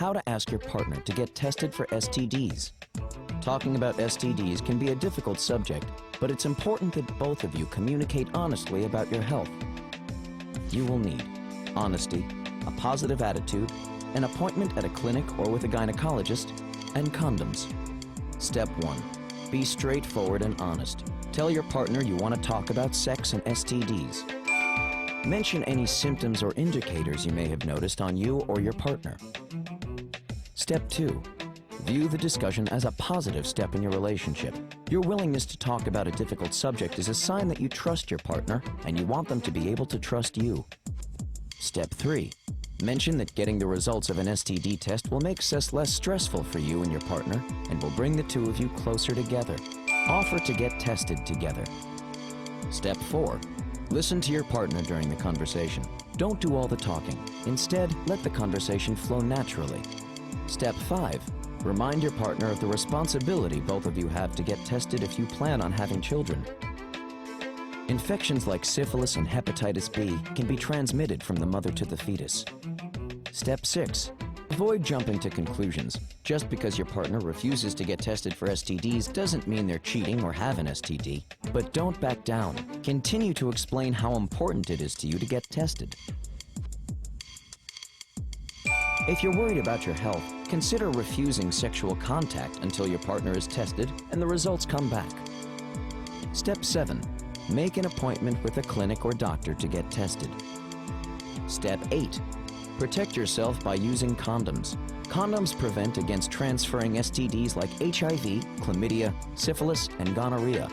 How to ask your partner to get tested for STDs. Talking about STDs can be a difficult subject, but it's important that both of you communicate honestly about your health. You will need honesty, a positive attitude, an appointment at a clinic or with a gynecologist, and condoms. Step 1. Be straightforward and honest. Tell your partner you want to talk about sex and STDs. Mention any symptoms or indicators you may have noticed on you or your partner. Step 2. View the discussion as a positive step in your relationship. Your willingness to talk about a difficult subject is a sign that you trust your partner and you want them to be able to trust you. Step 3. Mention that getting the results of an STD test will make sex less stressful for you and your partner and will bring the two of you closer together. Offer to get tested together. Step 4. Listen to your partner during the conversation. Don't do all the talking. Instead, let the conversation flow naturally. Step 5. Remind your partner of the responsibility both of you have to get tested if you plan on having children. Infections like syphilis and hepatitis B can be transmitted from the mother to the fetus. Step 6. Avoid jumping to conclusions. Just because your partner refuses to get tested for STDs doesn't mean they're cheating or have an STD. But don't back down. Continue to explain how important it is to you to get tested. If you're worried about your health, consider refusing sexual contact until your partner is tested and the results come back. Step 7. Make an appointment with a clinic or doctor to get tested. Step 8. Protect yourself by using condoms. Condoms prevent against transferring STDs like HIV, chlamydia, syphilis, and gonorrhea.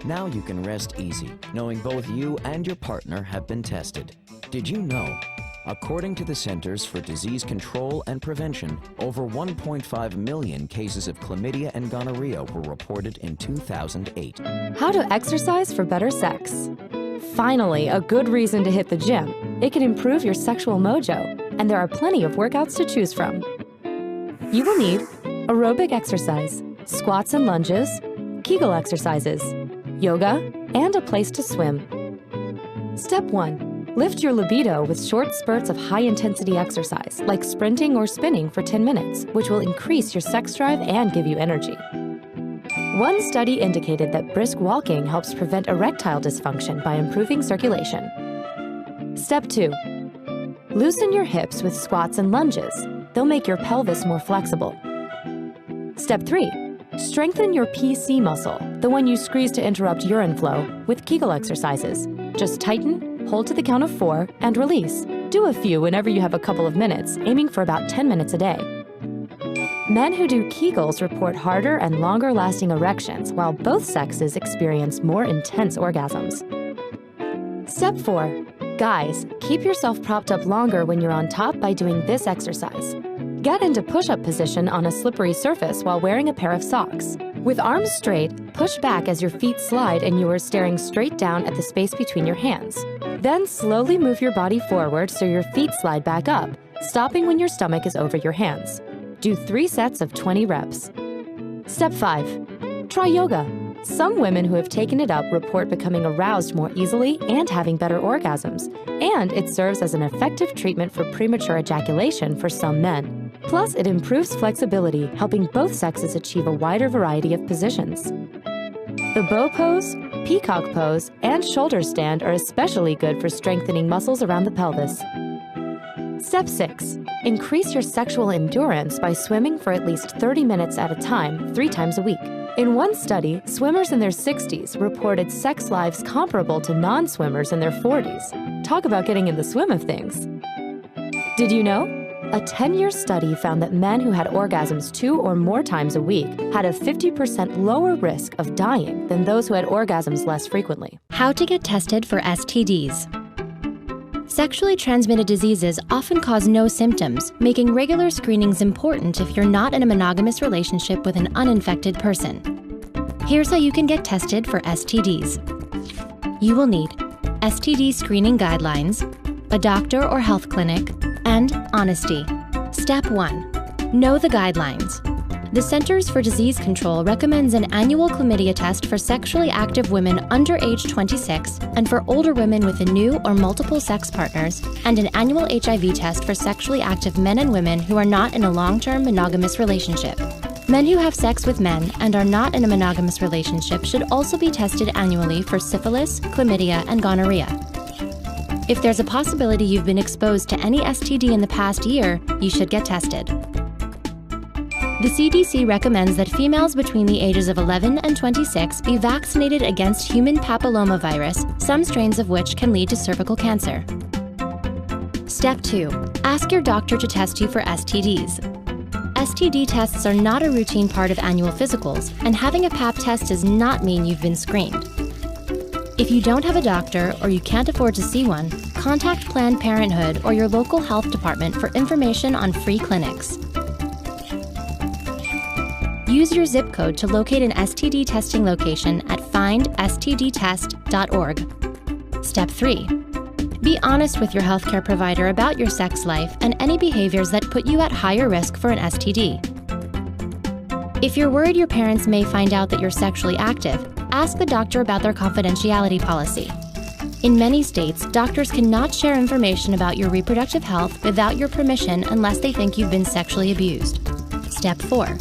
Now you can rest easy, knowing both you and your partner have been tested. Did you know? According to the Centers for Disease Control and Prevention, over 1.5 million cases of chlamydia and gonorrhea were reported in 2008. How to exercise for better sex. Finally, a good reason to hit the gym. It can improve your sexual mojo, and there are plenty of workouts to choose from. You will need aerobic exercise, squats and lunges, Kegel exercises, yoga, and a place to swim. Step 1. Lift your libido with short spurts of high-intensity exercise, like sprinting or spinning for 10 minutes, which will increase your sex drive and give you energy. One study indicated that brisk walking helps prevent erectile dysfunction by improving circulation. Step 2. Loosen your hips with squats and lunges. They'll make your pelvis more flexible. Step 3. Strengthen your PC muscle, the one you squeeze to interrupt urine flow, with Kegel exercises. Just tighten, hold to the count of 4, and release. Do a few whenever you have a couple of minutes, aiming for about 10 minutes a day. Men who do Kegels report harder and longer-lasting erections, while both sexes experience more intense orgasms. Step 4. Guys, keep yourself propped up longer when you're on top by doing this exercise. Get into push-up position on a slippery surface while wearing a pair of socks. With arms straight, push back as your feet slide and you are staring straight down at the space between your hands. Then slowly move your body forward so your feet slide back up, stopping when your stomach is over your hands. Do 3 sets of 20 reps. Step 5. Try yoga. Some women who have taken it up report becoming aroused more easily and having better orgasms, and it serves as an effective treatment for premature ejaculation for some men. Plus, it improves flexibility, helping both sexes achieve a wider variety of positions. The bow pose, peacock pose, and shoulder stand are especially good for strengthening muscles around the pelvis. Step 6. Increase your sexual endurance by swimming for at least 30 minutes at a time, 3 times a week. In one study, swimmers in their 60s reported sex lives comparable to non-swimmers in their 40s. Talk about getting in the swim of things. Did you know? A 10-year study found that men who had orgasms 2 or more times a week had a 50% lower risk of dying than those who had orgasms less frequently. How to get tested for STDs. Sexually transmitted diseases often cause no symptoms, making regular screenings important if you're not in a monogamous relationship with an uninfected person. Here's how you can get tested for STDs. You will need STD screening guidelines, a doctor or health clinic, and honesty. Step 1. Know the guidelines. The Centers for Disease Control recommends an annual chlamydia test for sexually active women under age 26 and for older women with a new or multiple sex partners, and an annual HIV test for sexually active men and women who are not in a long-term monogamous relationship. Men who have sex with men and are not in a monogamous relationship should also be tested annually for syphilis, chlamydia, and gonorrhea. If there's a possibility you've been exposed to any STD in the past year, you should get tested. The CDC recommends that females between the ages of 11 and 26 be vaccinated against human papillomavirus, some strains of which can lead to cervical cancer. Step 2. Ask your doctor to test you for STDs. STD tests are not a routine part of annual physicals, and having a Pap test does not mean you've been screened. If you don't have a doctor or you can't afford to see one, contact Planned Parenthood or your local health department for information on free clinics. Use your zip code to locate an STD testing location at findstdtest.org. Step 3. Be honest with your healthcare provider about your sex life and any behaviors that put you at higher risk for an STD. If you're worried your parents may find out that you're sexually active, ask the doctor about their confidentiality policy. In many states, doctors cannot share information about your reproductive health without your permission unless they think you've been sexually abused. Step 4.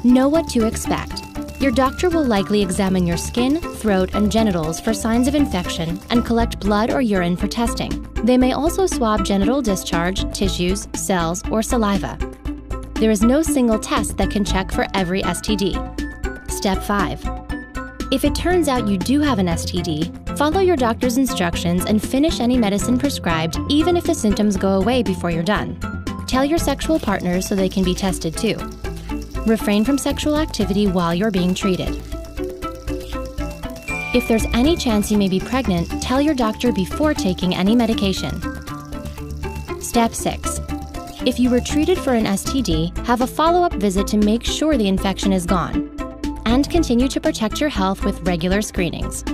Know what to expect. Your doctor will likely examine your skin, throat, and genitals for signs of infection and collect blood or urine for testing. They may also swab genital discharge, tissues, cells, or saliva. There is no single test that can check for every STD. Step 5. If it turns out you do have an STD, follow your doctor's instructions and finish any medicine prescribed even if the symptoms go away before you're done. Tell your sexual partners so they can be tested too. Refrain from sexual activity while you're being treated. If there's any chance you may be pregnant, tell your doctor before taking any medication. Step 6. If you were treated for an STD, have a follow-up visit to make sure the infection is gone. And continue to protect your health with regular screenings.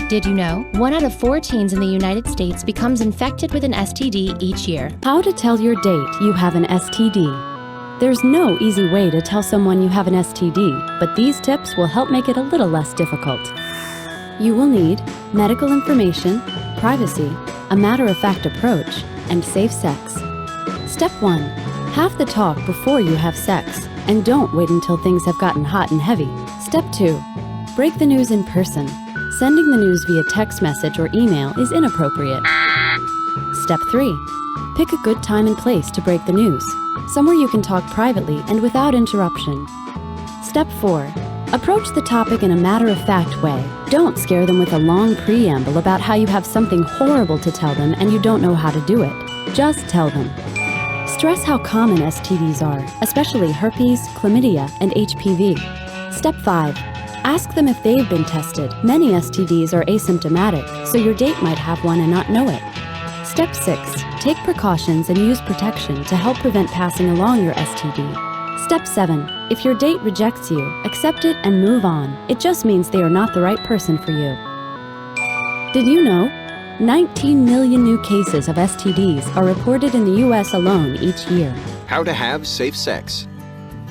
Did you know 1 out of 4 teens in the United States becomes infected with an STD each year? How to tell your date you have an STD. There's no easy way to tell someone you have an STD, but these tips will help make it a little less difficult. You will need medical information, privacy, a matter-of-fact approach, and safe sex. Step 1. Have the talk before you have sex, and don't wait until things have gotten hot and heavy. Step 2. Break the news in person. Sending the news via text message or email is inappropriate. Step 3. Pick a good time and place to break the news, somewhere you can talk privately and without interruption. Step 4. Approach the topic in a matter-of-fact way. Don't scare them with a long preamble about how you have something horrible to tell them and you don't know how to do it. Just tell them. Stress how common STDs are, especially herpes, chlamydia, and HPV. Step 5. Ask them if they've been tested. Many STDs are asymptomatic, so your date might have one and not know it. Step 6. Take precautions and use protection to help prevent passing along your STD. Step 7. If your date rejects you, accept it and move on. It just means they are not the right person for you. Did you know 19 million new cases of STDs are reported in the US alone each year? How to have safe sex.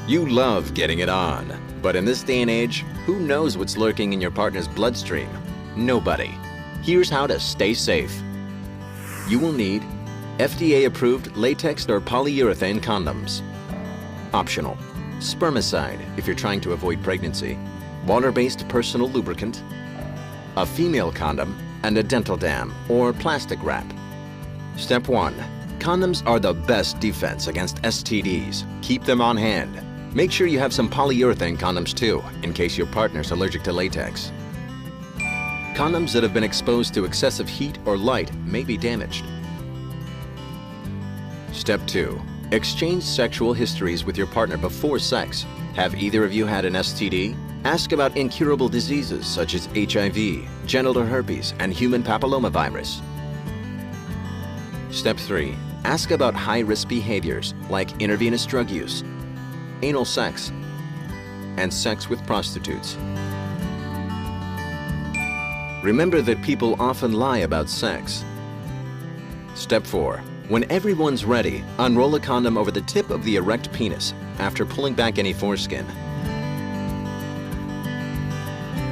You love getting it on, but in this day and age, who knows what's lurking in your partner's bloodstream? Nobody. Here's how to stay safe. You will need FDA-approved latex or polyurethane condoms. Optional. Spermicide if you're trying to avoid pregnancy. Water-based personal lubricant. A female condom, and a dental dam or plastic wrap. Step 1. Condoms are the best defense against STDs. Keep them on hand. Make sure you have some polyurethane condoms too, in case your partner's allergic to latex. Condoms that have been exposed to excessive heat or light may be damaged. Step 2. Exchange sexual histories with your partner before sex. Have either of you had an STD? Ask about incurable diseases such as HIV, genital herpes, and human papillomavirus. Step 3. Ask about high-risk behaviors like intravenous drug use, anal sex, and sex with prostitutes. Remember that people often lie about sex. Step 4. When everyone's ready, unroll a condom over the tip of the erect penis after pulling back any foreskin.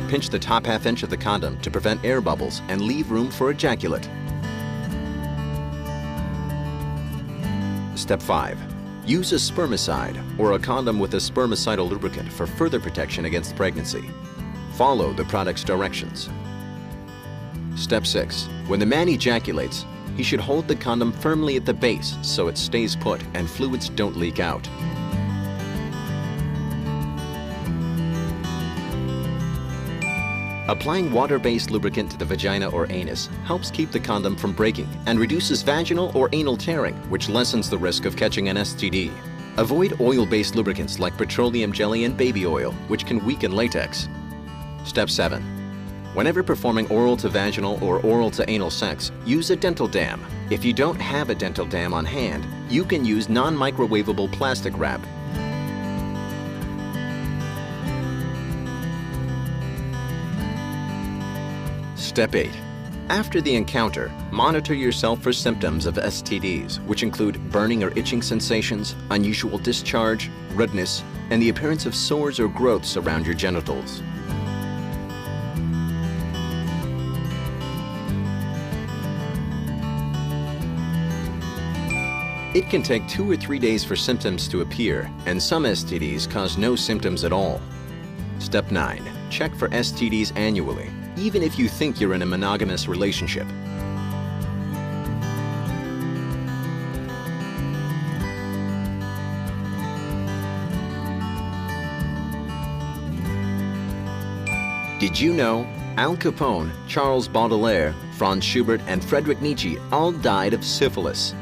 Pinch the top half-inch of the condom to prevent air bubbles and leave room for ejaculate. Step 5. Use a spermicide or a condom with a spermicidal lubricant for further protection against pregnancy. Follow the product's directions. Step 6. When the man ejaculates, he should hold the condom firmly at the base so it stays put and fluids don't leak out. Applying water-based lubricant to the vagina or anus helps keep the condom from breaking and reduces vaginal or anal tearing, which lessens the risk of catching an STD. Avoid oil-based lubricants like petroleum jelly and baby oil, which can weaken latex. Step 7. Whenever performing oral to vaginal or oral to anal sex, use a dental dam. If you don't have a dental dam on hand, you can use non-microwavable plastic wrap. Step 8. After the encounter, monitor yourself for symptoms of STDs, which include burning or itching sensations, unusual discharge, redness, and the appearance of sores or growths around your genitals. It can take 2 or 3 days for symptoms to appear, and some STDs cause no symptoms at all. Step 9. Check for STDs annually, even if you think you're in a monogamous relationship. Did you know Al Capone, Charles Baudelaire, Franz Schubert, and Friedrich Nietzsche all died of syphilis?